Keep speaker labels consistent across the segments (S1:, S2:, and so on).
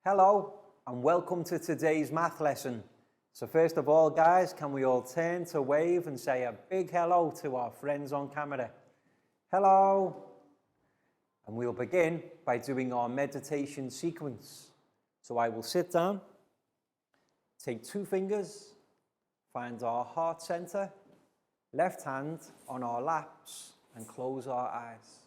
S1: Hello and welcome to today's math lesson. So first of all, guys, can we all turn to wave and say a big hello to our friends on camera? Hello. And we'll begin by doing our meditation sequence. So I will sit down, take 2 fingers, find our heart center, left hand on our laps and close our eyes.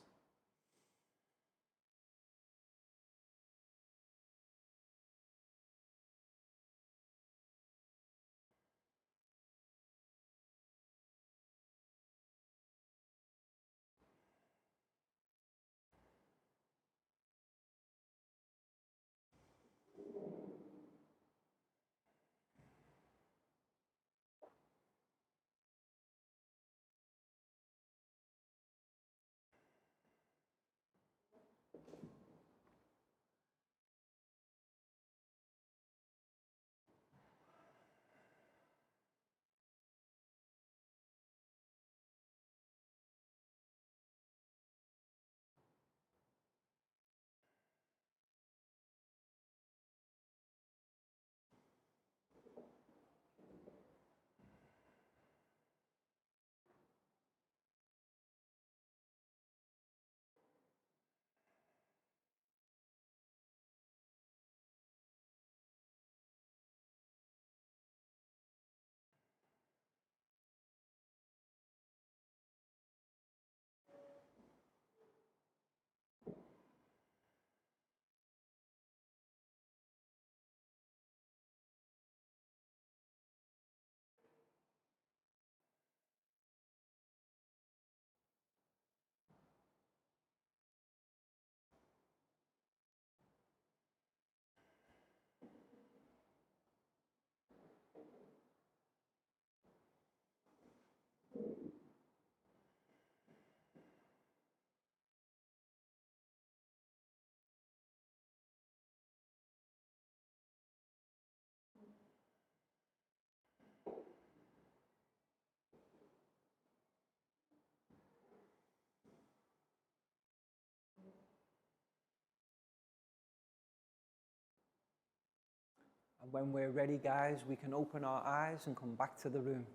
S1: And when we're ready, guys, we can open our eyes and come back to the room.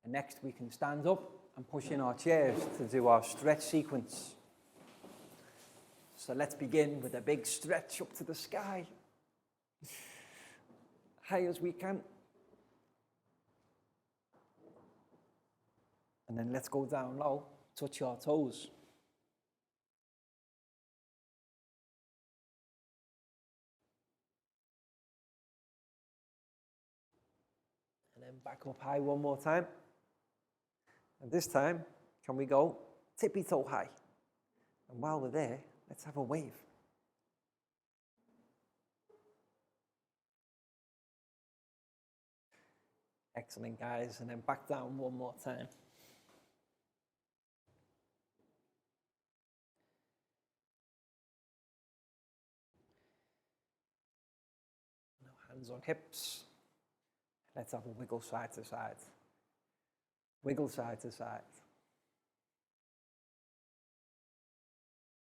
S1: And next we can stand up and push in our chairs to do our stretch sequence. So let's begin with a big stretch up to the sky. High as we can. And then let's go down low, touch our toes. And then back up high one more time. And this time, can we go tippy toe high? And while we're there, let's have a wave. Excellent, guys. And then back down one more time. Now hands on hips. Let's have a wiggle side to side. Wiggle side to side.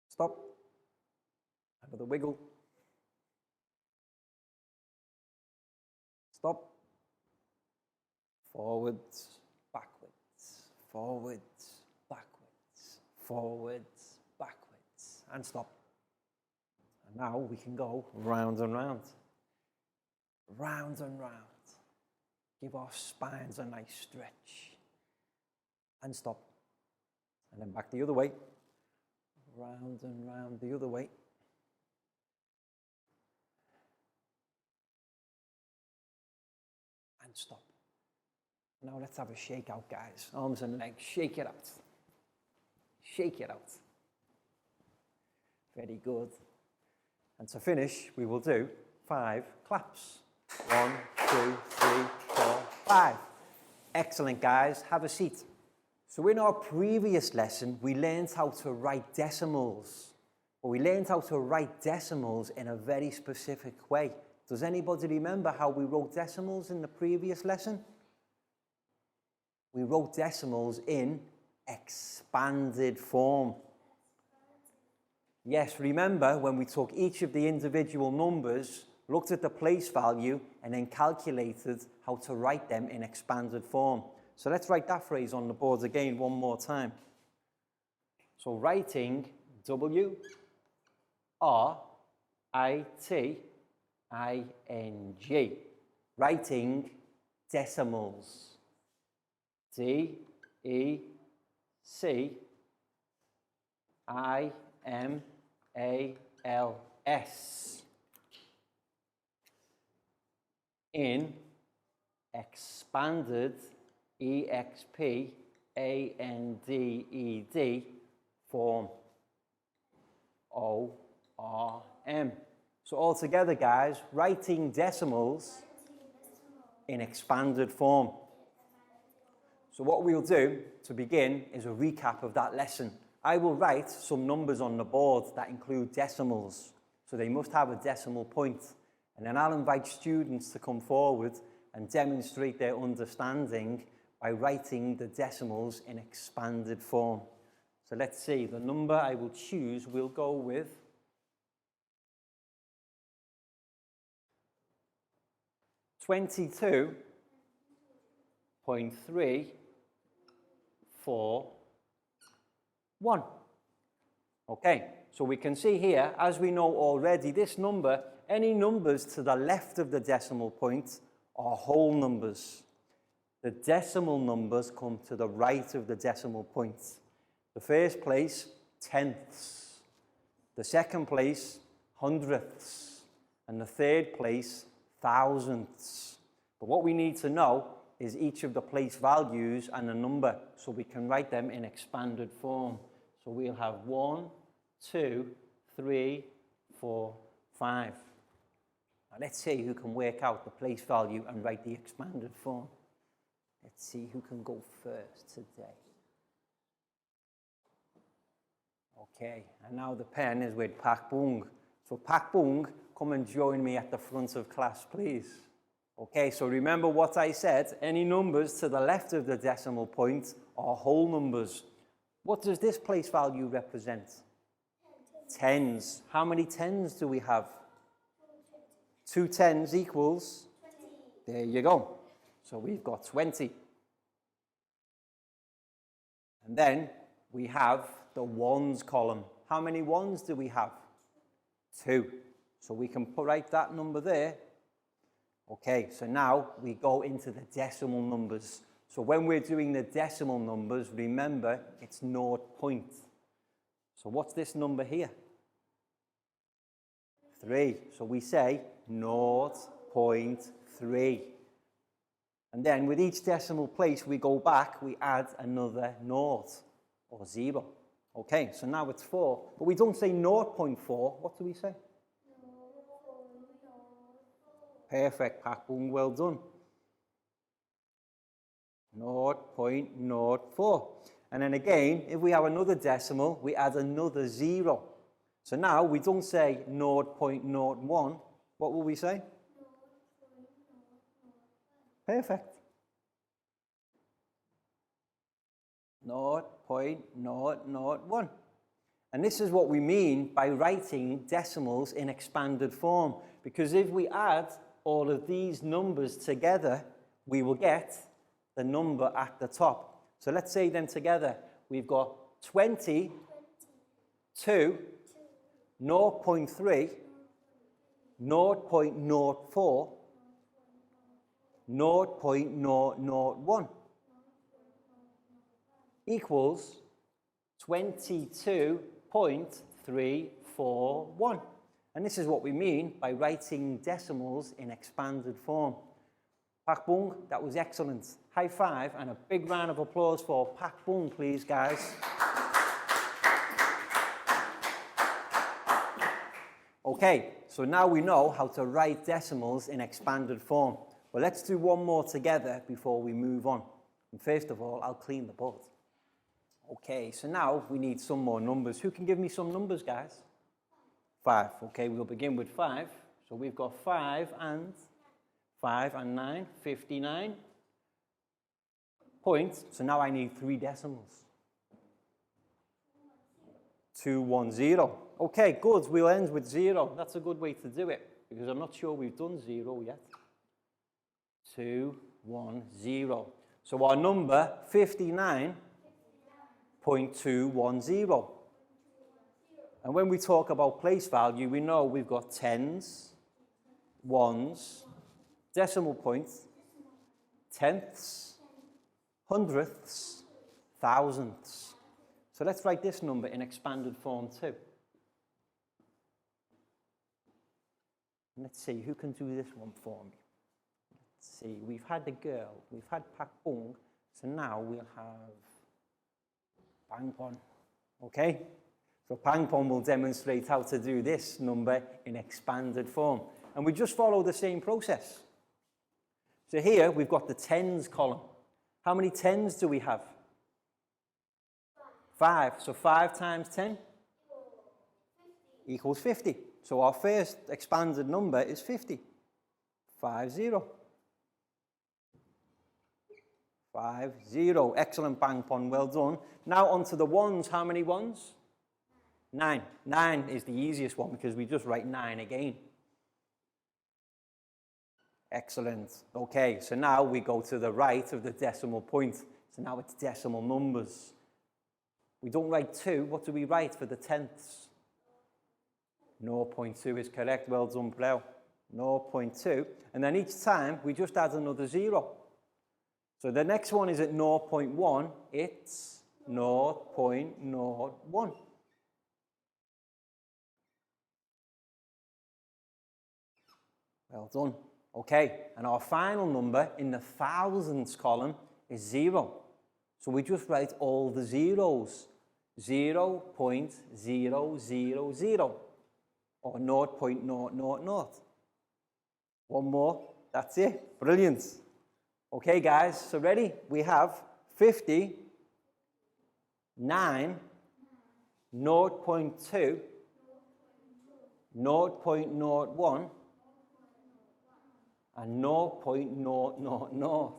S1: Stop. Another wiggle. Stop. Forwards, backwards, forwards, backwards, forwards, backwards, and stop. And now we can go round and round. Round and round. Give our spines a nice stretch. And stop. And then back the other way. Round and round the other way. And stop. Now let's have a shake out, guys. Arms and legs, shake it out. Shake it out. Very good. And to finish, we will do 5 claps. 1, 2, 3, 4, 5. Excellent, guys. Have a seat. So in our previous lesson, we learned how to write decimals. But we learned how to write decimals in a very specific way. Does anybody remember how we wrote decimals in the previous lesson? We wrote decimals in expanded form. Yes, remember when we took each of the individual numbers, looked at the place value, and then calculated how to write them in expanded form. So let's write that phrase on the boards again one more time. So writing W, R, I, T, I, N, G. Writing decimals. D, E, C, I, M, A, L, S. In expanded, E-X-P-A-N-D-E-D form. O-R-M. So all together, guys, writing decimals in expanded form. So what we'll do to begin is a recap of that lesson. I will write some numbers on the board that include decimals. So they must have a decimal point. And then I'll invite students to come forward and demonstrate their understanding by writing the decimals in expanded form. So let's see, the number I will choose will go with 22.341. Okay, so we can see here, as we know already, this number, any numbers to the left of the decimal point are whole numbers. The decimal numbers come to the right of the decimal point. The first place, tenths. The second place, hundredths. And the third place, thousandths. But what we need to know is each of the place values and a number, so we can write them in expanded form. So we'll have 1, 2, 3, 4, 5. Now let's see who can work out the place value and write the expanded form. Let's see who can go first today. Okay, and now the pen is with Pak Bung. So Pak Bung, come and join me at the front of class, please. Okay, so remember what I said. Any numbers to the left of the decimal point are whole numbers. What does this place value represent? Tens. How many tens do we have? 2 tens equals? 20. There you go. So we've got 20. And then we have the ones column. How many ones do we have? 2. So we can write that number there. Okay, so now we go into the decimal numbers. So when we're doing the decimal numbers, remember it's 0 point. So what's this number here? 3. So we say 0.3. And then with each decimal place we go back, we add another 0 or 0. Okay, so now it's 4. But we don't say 0.4. What do we say? Perfect, Pak Bung, well done. 0.04. And then again, if we have another decimal, we add another 0. So now we don't say 0.01. What will we say? Perfect. 0.001. And this is what we mean by writing decimals in expanded form. Because if we add all of these numbers together, we will get the number at the top. So let's say them together. We've got 20, 2, 0.3, 0.04, 0.001 equals 22.341. And this is what we mean by writing decimals in expanded form. Pak Bung, that was excellent. High five and a big round of applause for Pak Bung, please, guys. Okay, so now we know how to write decimals in expanded form. Well, let's do one more together before we move on. And first of all, I'll clean the board. Okay, so now we need some more numbers. Who can give me some numbers, guys? 5. Okay, we'll begin with 5. So we've got 5 and 9, 59. Points. So now I need 3 decimals. 210. Okay, good. We'll end with 0. That's a good way to do it because I'm not sure we've done 0 yet. 210. So our number 59.210. And when we talk about place value, we know we've got tens, ones, decimal points, tenths, hundredths, thousandths. So let's write this number in expanded form too. Let's see, who can do this one for me? Let's see, we've had the girl, we've had Pak Bung, so now we'll have Bang Pon, okay? So Bang Pon will demonstrate how to do this number in expanded form. And we just follow the same process. So here we've got the tens column. How many tens do we have? 5. So 5 times 10 equals 50. So our first expanded number is 50. 50. 50. Excellent, Bang Pon, well done. Now on to the ones. How many ones? 9. 9 is the easiest one because we just write 9 again. Excellent. Okay, so now we go to the right of the decimal point. So now it's decimal numbers. We don't write 2. What do we write for the tenths? 0.2 is correct. Well done, Blau. 0.2. And then each time we just add another 0. So the next one is at 0.1. It's 0.01. Well done. Okay, and our final number in the thousands column is 0. So we just write all the zeros. 0.000 or 0.000. One more, that's it. Brilliant. Okay, guys, so ready? We have 50, 9, 0.2, 0.01, and 0.000.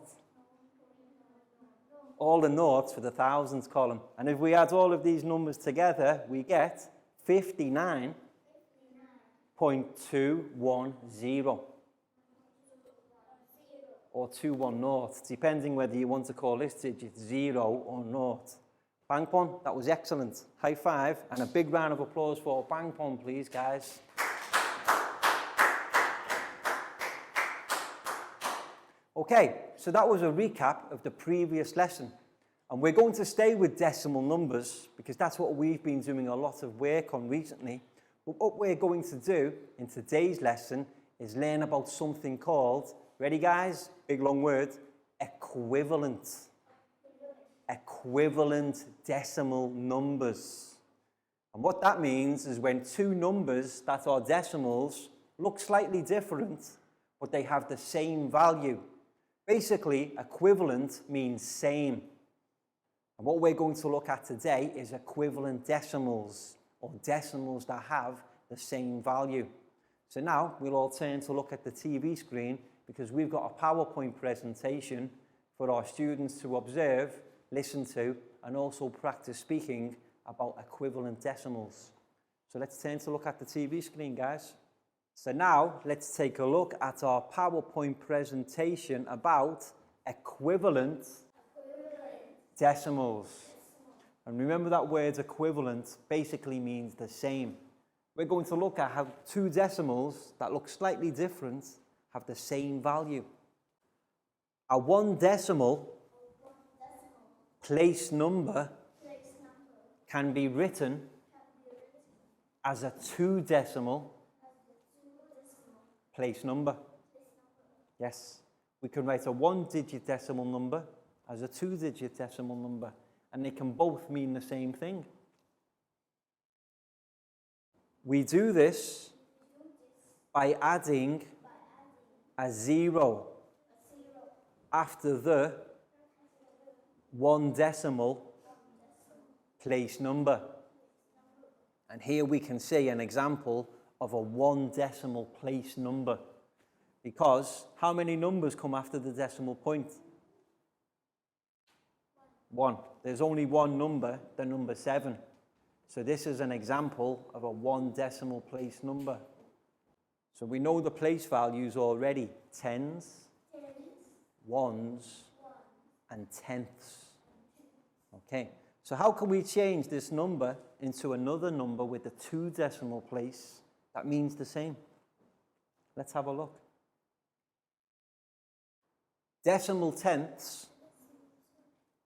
S1: All the noughts for the thousands column. And if we add all of these numbers together, we get 59.210. Or 210, depending whether you want to call this digit 0 or 0. Bang Pon, that was excellent. High five, and a big round of applause for Bang Pon, please, guys. Okay, so that was a recap of the previous lesson. And we're going to stay with decimal numbers because that's what we've been doing a lot of work on recently. But what we're going to do in today's lesson is learn about something called, ready guys, big long word, equivalent. Equivalent decimal numbers. And what that means is when two numbers that are decimals look slightly different, but they have the same value. Basically, equivalent means same. And what we're going to look at today is equivalent decimals, or decimals that have the same value. So now we'll all turn to look at the TV screen because we've got a PowerPoint presentation for our students to observe, listen to, and also practice speaking about equivalent decimals. So let's turn to look at the TV screen, guys. So now let's take a look at our PowerPoint presentation about equivalent decimals. And remember that word equivalent basically means the same. We're going to look at how two decimals that look slightly different have the same value. A 1 decimal place number can be written as a 2 decimal place number. Yes, we can write a 1-digit decimal number as a 2-digit decimal number, and they can both mean the same thing. We do this by adding a 0 after the 1 decimal place number. And here we can see an example of a 1 decimal place number. Because how many numbers come after the decimal point? 1. There's only one number, the number 7. So this is an example of a 1 decimal place number. So we know the place values already: tens, ones, and tenths. Okay, so how can we change this number into another number with a 2 decimal place that means the same? Let's have a look. Decimal tenths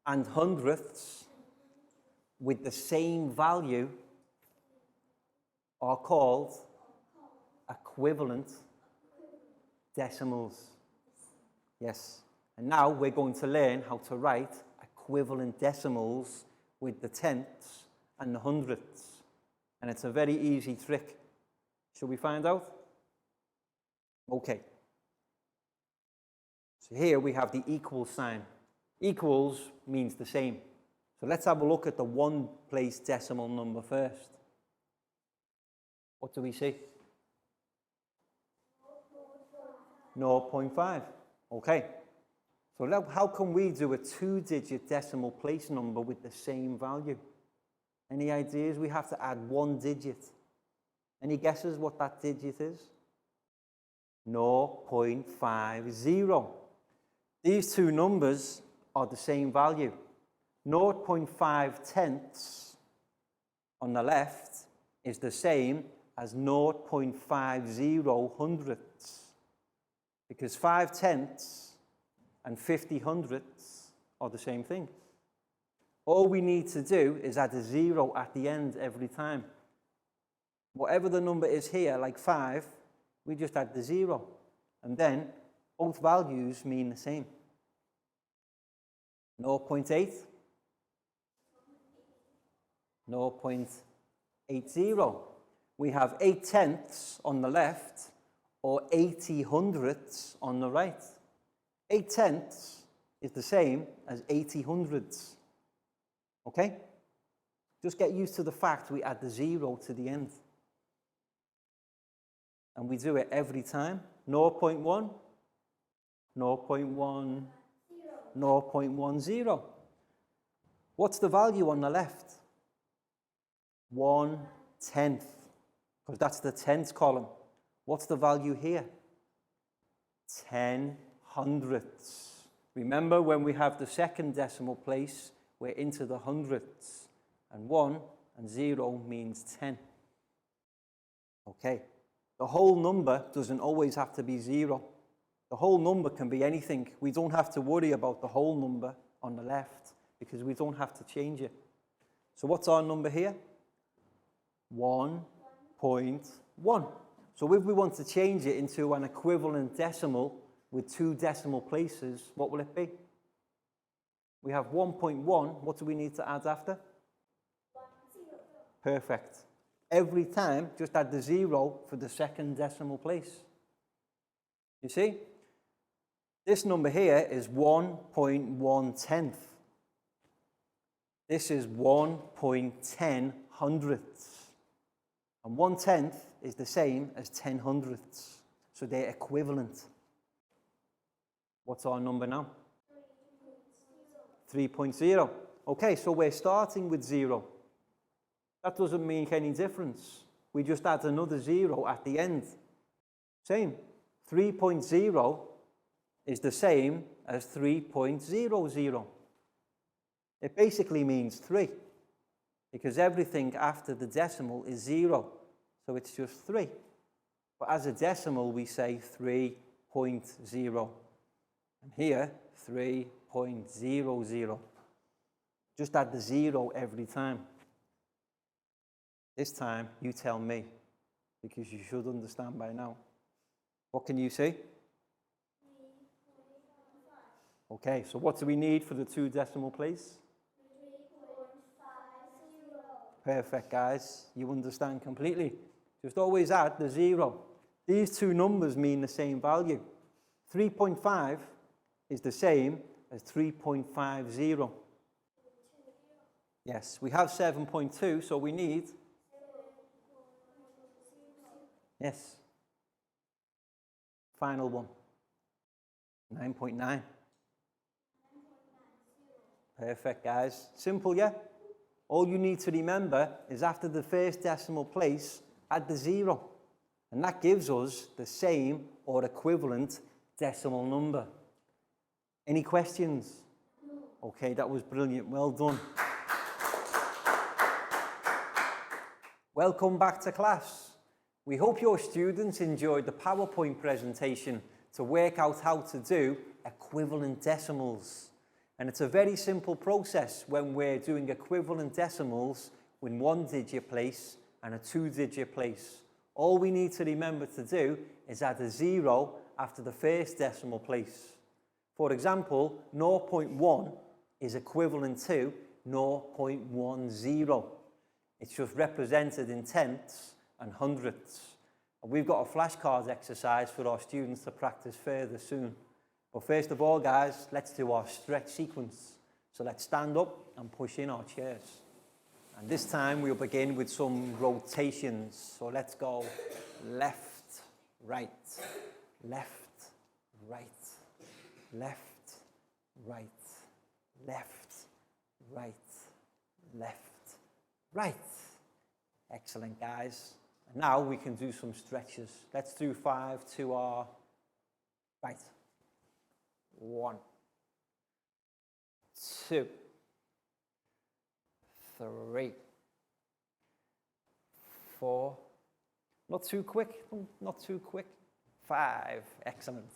S1: and hundredths with the same value are called equivalent decimals. Yes, and now we're going to learn how to write equivalent decimals with the tenths and the hundredths. And it's a very easy trick. Shall we find out? Okay. So here we have the equal sign. Equals means the same. So let's have a look at the 1 place decimal number first. What do we see? 0.5. Okay. So how can we do a 2-digit decimal place number with the same value? Any ideas? We have to add 1 digit. Any guesses what that digit is? 0.50. These two numbers are the same value. 0.5 tenths on the left is the same as 0.50 hundredths, because 5 tenths and 50 hundredths are the same thing. All we need to do is add a 0 at the end every time. Whatever the number is here, like 5, we just add the 0, and then both values mean the same. 0.8, 0.80. We have 8 tenths on the left or 80 hundredths on the right. 8 tenths is the same as 80 hundredths. Okay? Just get used to the fact we add the 0 to the end. And we do it every time. 0.1, 0.1, 0.10. What's the value on the left? 1 tenth, because that's the tenths column. What's the value here? 10 hundredths. Remember, when we have the second decimal place, we're into the hundredths. And 1 and 0 means 10. Okay. The whole number doesn't always have to be 0. The whole number can be anything. We don't have to worry about the whole number on the left because we don't have to change it. So what's our number here? 1.1. So if we want to change it into an equivalent decimal with 2 decimal places, what will it be? We have 1.1. What do we need to add after?
S2: 1, 0.
S1: Perfect. Every time, just add the 0 for the second decimal place. You see? This number here is 1.1 tenth. This is 1.10 hundredths. And 1 tenth is the same as 10 hundredths. So they're equivalent. What's our number now? 3.0. Okay, so we're starting with 0. That doesn't make any difference. We just add another 0 at the end. Same. 3.0 is the same as 3.00. It basically means 3, because everything after the decimal is 0. So it's just 3. But as a decimal, we say 3.0. And here, 3.00. Just add the 0 every time. This time, you tell me, because you should understand by now. What can you say?
S2: 3.5.
S1: Okay, so what do we need for the 2 decimal place?
S2: 3.50.
S1: Perfect, guys. You understand completely. Just always add the 0. These two numbers mean the same value. 3.5 is the same as 3.50. Yes, we have 7.2, so we need... Yes. Final one. 9.9. Perfect, guys. Simple, yeah? all you need to remember is after the first decimal place, add the 0. And that gives us the same or equivalent decimal number. Any questions? Okay, that was brilliant. Well done. Welcome back to class. We hope your students enjoyed the PowerPoint presentation to work out how to do equivalent decimals. And it's a very simple process when we're doing equivalent decimals in 1-digit place and a 2-digit place. All we need to remember to do is add a 0 after the first decimal place. For example, 0.1 is equivalent to 0.10. It's just represented in tenths and hundredths. And we've got a flashcards exercise for our students to practice further soon. But first of all, guys, let's do our stretch sequence. So let's stand up and push in our chairs. And this time we'll begin with some rotations. So let's go left, right, left, right, left, right, left, right, left, right. Excellent, guys. And now we can do some stretches. Let's do 5 to our right. 1, 2, 3, 4. Not too quick, not too quick. 5, excellent.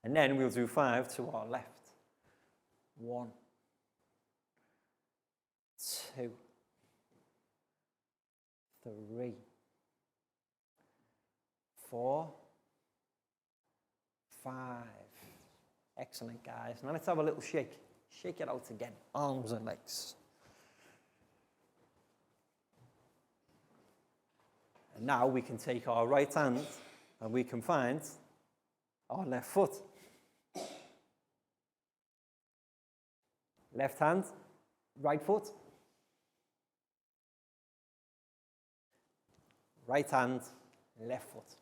S1: And then we'll do 5 to our left. 1, 2, 3, 4, 5. Excellent, guys. Now let's have a little shake. Shake it out again. Arms and legs. And now we can take our right hand and we can find our left foot. Left hand, right foot. Right hand, left foot.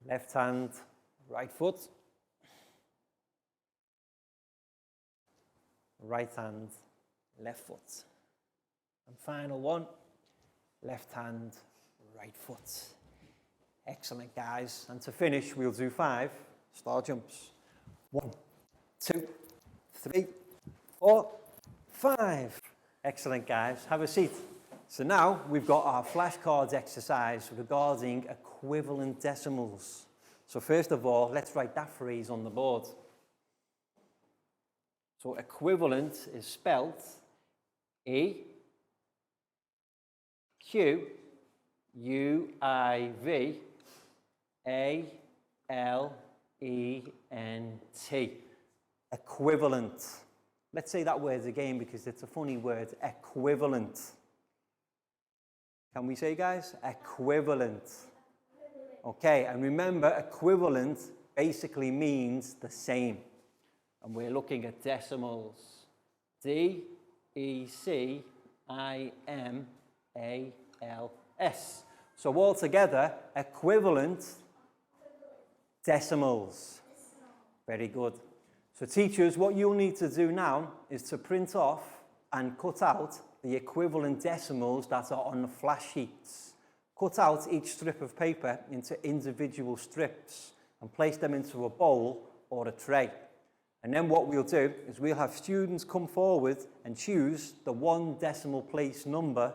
S1: Left hand, right foot. Right hand, left foot. And final one, left hand, right foot. Excellent, guys. And to finish, we'll do 5 star jumps. 1, 2, 3, 4, 5. Excellent, guys. Have a seat. So now we've got our flashcards exercise regarding equivalent decimals. So first of all, let's write that phrase on the board. So equivalent is spelt E-Q-U-I-V-A-L-E-N-T. Equivalent. Let's say that word again because it's a funny word. Equivalent. Can we say, guys? Equivalent. Okay, and remember, equivalent basically means the same. And we're looking at decimals. D-E-C-I-M-A-L-S. So altogether, equivalent decimals. Very good. So teachers, what you'll need to do now is to print off and cut out the equivalent decimals that are on the flash sheets. Cut out each strip of paper into individual strips and place them into a bowl or a tray. And then what we'll do is we'll have students come forward and choose the 1 decimal place number,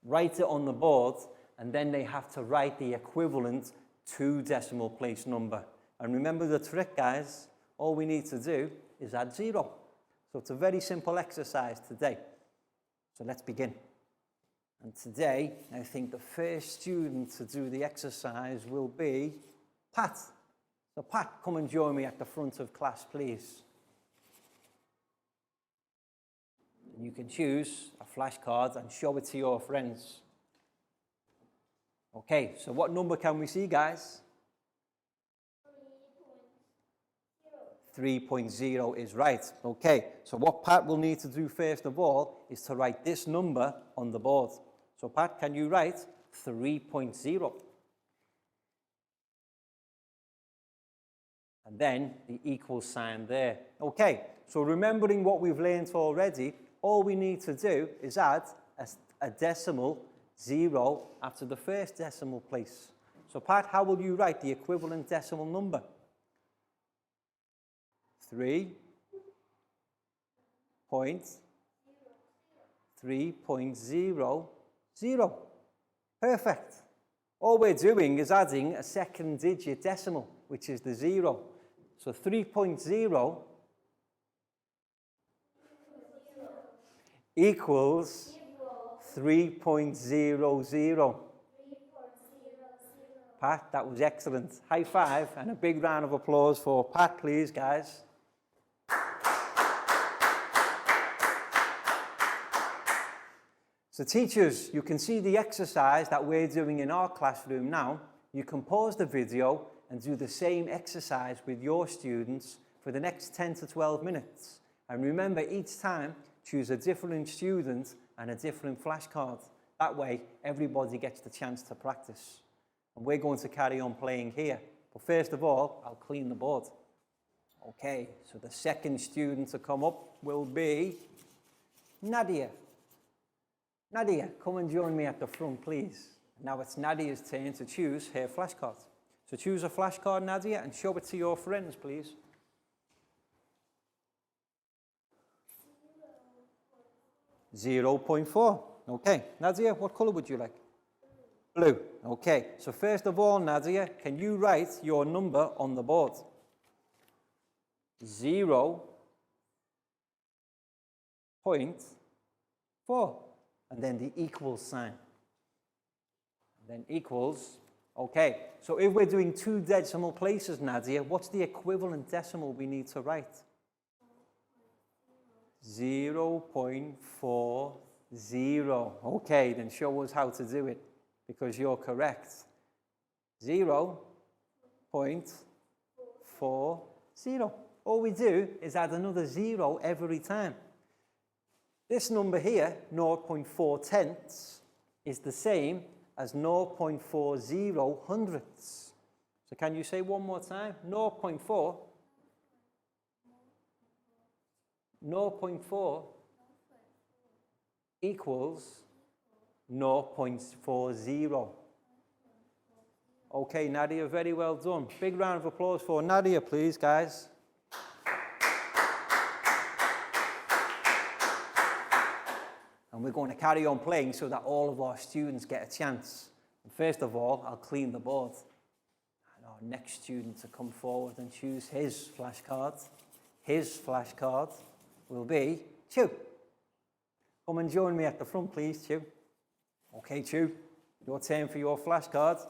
S1: write it on the board, and then they have to write the equivalent 2 decimal place number. And remember the trick, guys, all we need to do is add 0. So it's a very simple exercise today. So let's begin. And today, I think the first student to do the exercise will be Pat. So Pat, come and join me at the front of class, please. And you can choose a flashcard and show it to your friends. Okay, so what number can we see, guys? 3.0 is right. Okay, so what Pat will need to do first of all is to write this number on the board. So Pat, can you write 3.0? and then the equal sign there. Okay, so remembering what we've learned already, all we need to do is add a decimal 0 after the first decimal place. So Pat, how will you write the equivalent decimal number? 3.00. Perfect. All we're doing is adding a second digit decimal, which is the 0. So 3.0 equals 3.00. Pat, that was excellent. High five and a big round of applause for Pat, please, guys. So teachers, you can see the exercise that we're doing in our classroom now. You can pause the video and do the same exercise with your students for the next 10 to 12 minutes. And remember, each time, choose a different student and a different flashcard. That way, everybody gets the chance to practice. And we're going to carry on playing here. But first of all, I'll clean the board. Okay, so the second student to come up will be Nadia. Nadia, come and join me at the front, please. Now it's Nadia's turn to choose her flashcard. So choose a flashcard, Nadia, and show it to your friends, please. 0.4. Okay, Nadia, what color would you like? Blue. Okay, so first of all, Nadia, can you write your number on the board? 0.4. And then the equal sign. And then equals. Okay, so if we're doing 2 decimal places, Nadia, what's the equivalent decimal we need to write? 0.40. Okay, then show us how to do it, because you're correct. 0.40. All we do is add another 0 every time. This number here, 0.4 tenths, is the same as 0.40 hundredths. So can you say one more time? 0.4 equals 0.40. Okay, Nadia, very well done. Big round of applause for Nadia, please, guys. And we're going to carry on playing so that all of our students get a chance. And first of all, I'll clean the board. And our next student to come forward and choose his flashcard. His flashcard will be Chu. Come and join me at the front, please, Chu. Okay, Chu, your turn for your flashcard.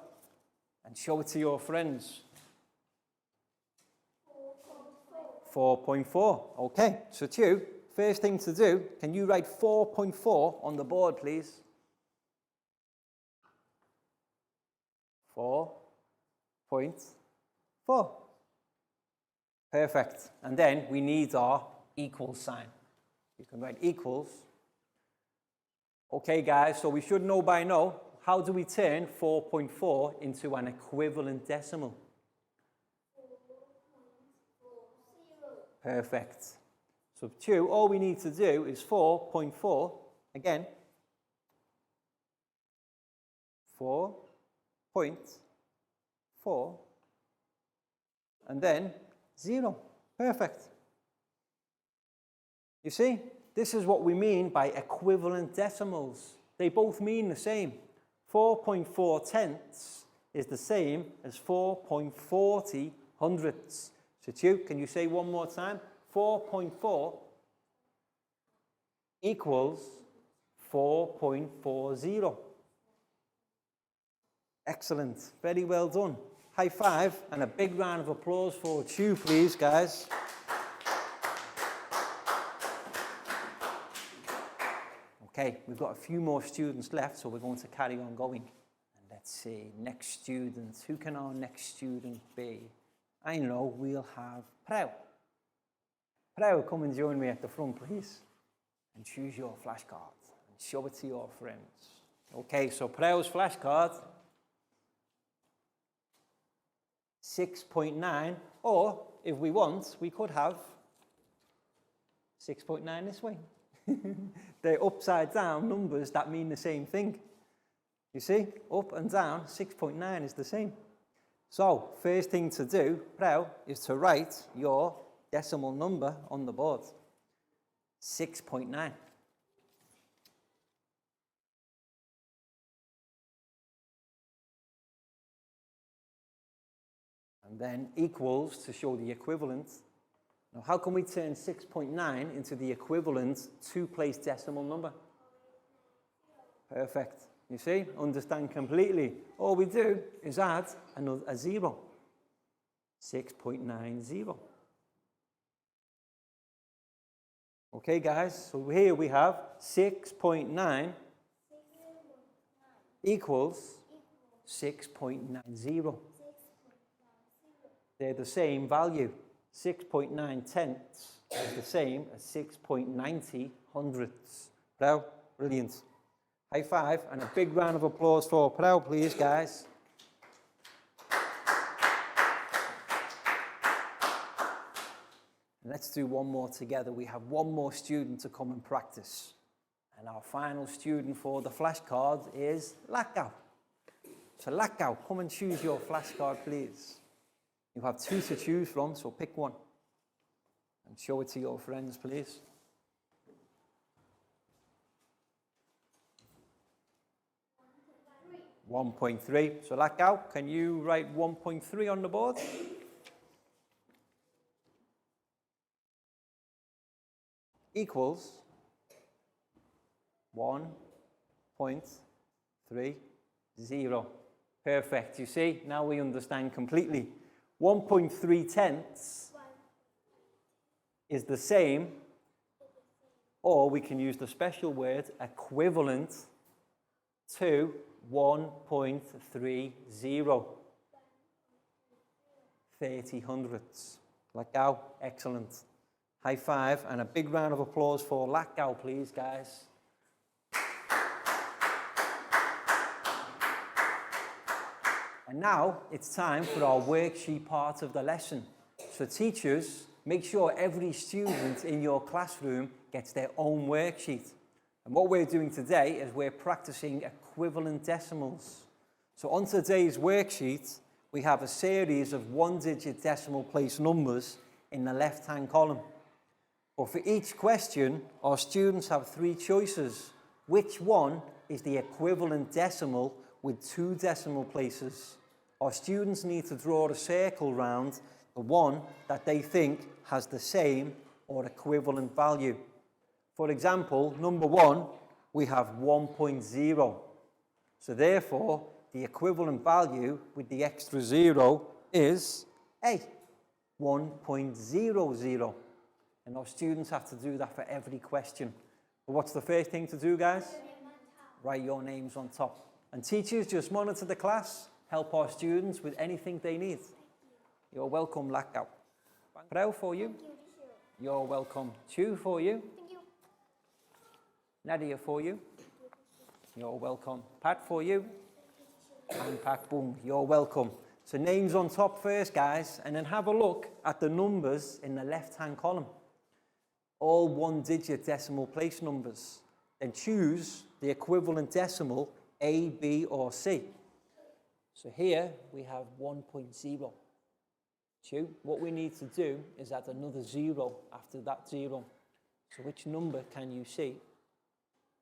S1: And show it to your friends. 4.4. Okay, so Chu, first thing to do, can you write 4.4 on the board, please? 4.4. Perfect. And then we need our equal sign. You can write equals. Okay, guys, so we should know by now, how do we turn 4.4 into an equivalent decimal? Perfect. So 2, all we need to do is 4.4, again, 4.4, and then 0. Perfect. You see, this is what we mean by equivalent decimals. They both mean the same. 4.4 tenths is the same as 4.40 hundredths. So, Chu, can you say one more time? 4.4 equals 4.40. Excellent. Very well done. High five and a big round of applause for Chu, please, guys. Okay, we've got a few more students left, so we're going to carry on going. And let's see, next student. Who can our next student be? I know, we'll have Prau. Prau, come and join me at the front, please. And choose your flashcard and show it to your friends. Okay, so Prau's flashcard, 6.9, or if we want, we could have 6.9 this way. They're upside down numbers that mean the same thing. You see, up and down, 6.9 is the same. So, first thing to do, now, is to write your decimal number on the board. 6.9. And then equals to show the equivalent. Now, how can we turn 6.9 into the equivalent two-place decimal number? Perfect. You see, understand completely. All we do is add a 0. 6.90. Okay, guys, so here we have 6.9 equals 6.90. They're the same value. 6.9 tenths is the same as 6.90 hundredths. Proud? Brilliant. High five and a big round of applause for Proud, please, guys. Let's do one more together. We have one more student to come and practice. And our final student for the flashcard is Lakau. So Lakau, come and choose your flashcard, please. You have 2 to choose from, so pick one. And show it to your friends, please. $1.3. So Lakau, can you write 1.3 on the board? Equals 1.30. Perfect. You see, now we understand completely. 1.3 tenths is the same, or we can use the special word equivalent to 1.30. 30 hundredths. Lakau, excellent. High five and a big round of applause for Lakau, please, guys. And now it's time for our worksheet part of the lesson. So teachers, make sure every student in your classroom gets their own worksheet. And what we're doing today is we're practicing equivalent decimals. So on today's worksheet, we have a series of 1-digit decimal place numbers in the left-hand column. But for each question, our students have 3 choices. Which one is the equivalent decimal with 2 decimal places? Our students need to draw a circle round the one that they think has the same or equivalent value. For example, number 1, we have 1.0. So therefore, the equivalent value with the extra 0 is A, 1.00. And our students have to do that for every question. But what's the first thing to do, guys? Write your names on top. And teachers, just monitor the class. Help our students with anything they need. You're welcome, Lakau. Prau for you. You're welcome. Chu for you.
S2: Thank you.
S1: Nadia for you. You're welcome. Pat for you. And Pat Boom, you're welcome. So names on top first, guys, and then have a look at the numbers in the left-hand column. All 1-digit decimal place numbers. Then choose the equivalent decimal A, B, or C. So here we have 1.0. What we need to do is add another 0 after that 0. So which number can you see?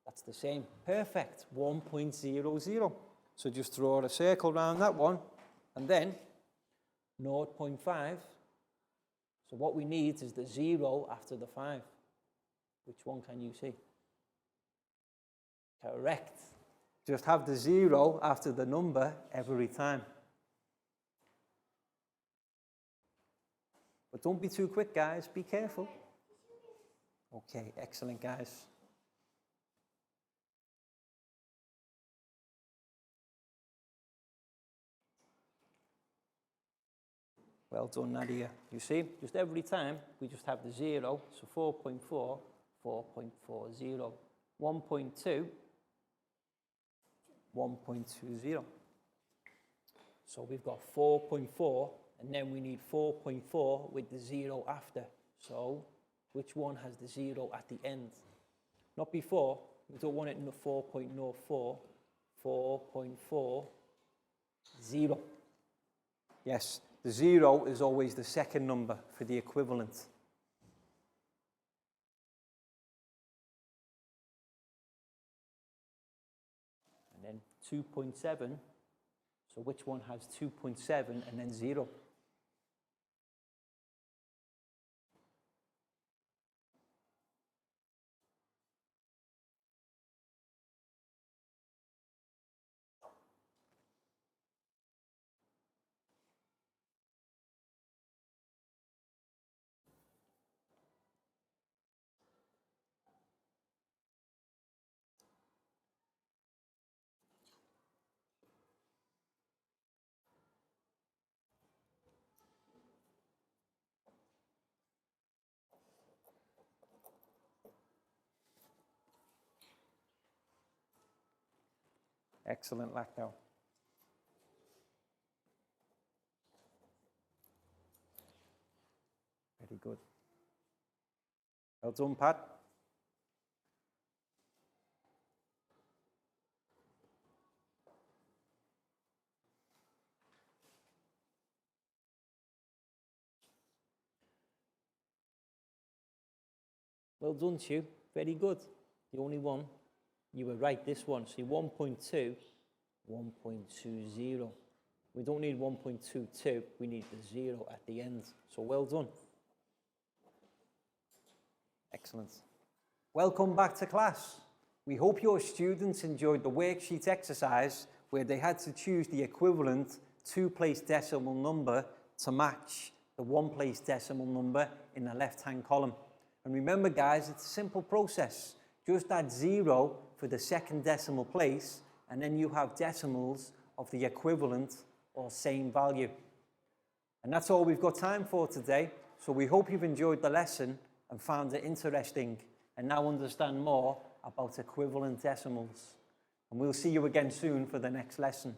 S1: That's the same. Perfect. 1.00. So just draw a circle around that one. And then 0.5. So what we need is the 0 after the 5. Which one can you see? Correct. Just have the 0 after the number every time. But don't be too quick, guys. Be careful. Okay, excellent, guys. Well done, Nadia. You see, just every time, we just have the 0. So 4.4, 4.40. 1.2, 1.20. So we've got 4.4 and then we need 4.4 with the 0 after. So which one has the 0 at the end? Not before, we don't want it in the 4.04, 4.4, 0. Yes, the 0 is always the second number for the equivalent. And then 2.7, so which one has 2.7 and then 0? Excellent, Lacto. Very good. Well done, Pat. Well done, Stu. Very good. The only one. You were right, this one. See, 1.2, 1.20. We don't need 1.22, we need the 0 at the end. So well done. Excellent. Welcome back to class. We hope your students enjoyed the worksheet exercise where they had to choose the equivalent 2-place decimal number to match the 1-place decimal number in the left-hand column. And remember, guys, it's a simple process. Just add 0 for the second decimal place, and then you have decimals of the equivalent or same value. And that's all we've got time for today. So we hope you've enjoyed the lesson and found it interesting and now understand more about equivalent decimals. And we'll see you again soon for the next lesson.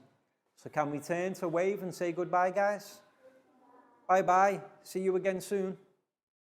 S1: So can we turn to wave and say goodbye, guys? Bye-bye. See you again soon.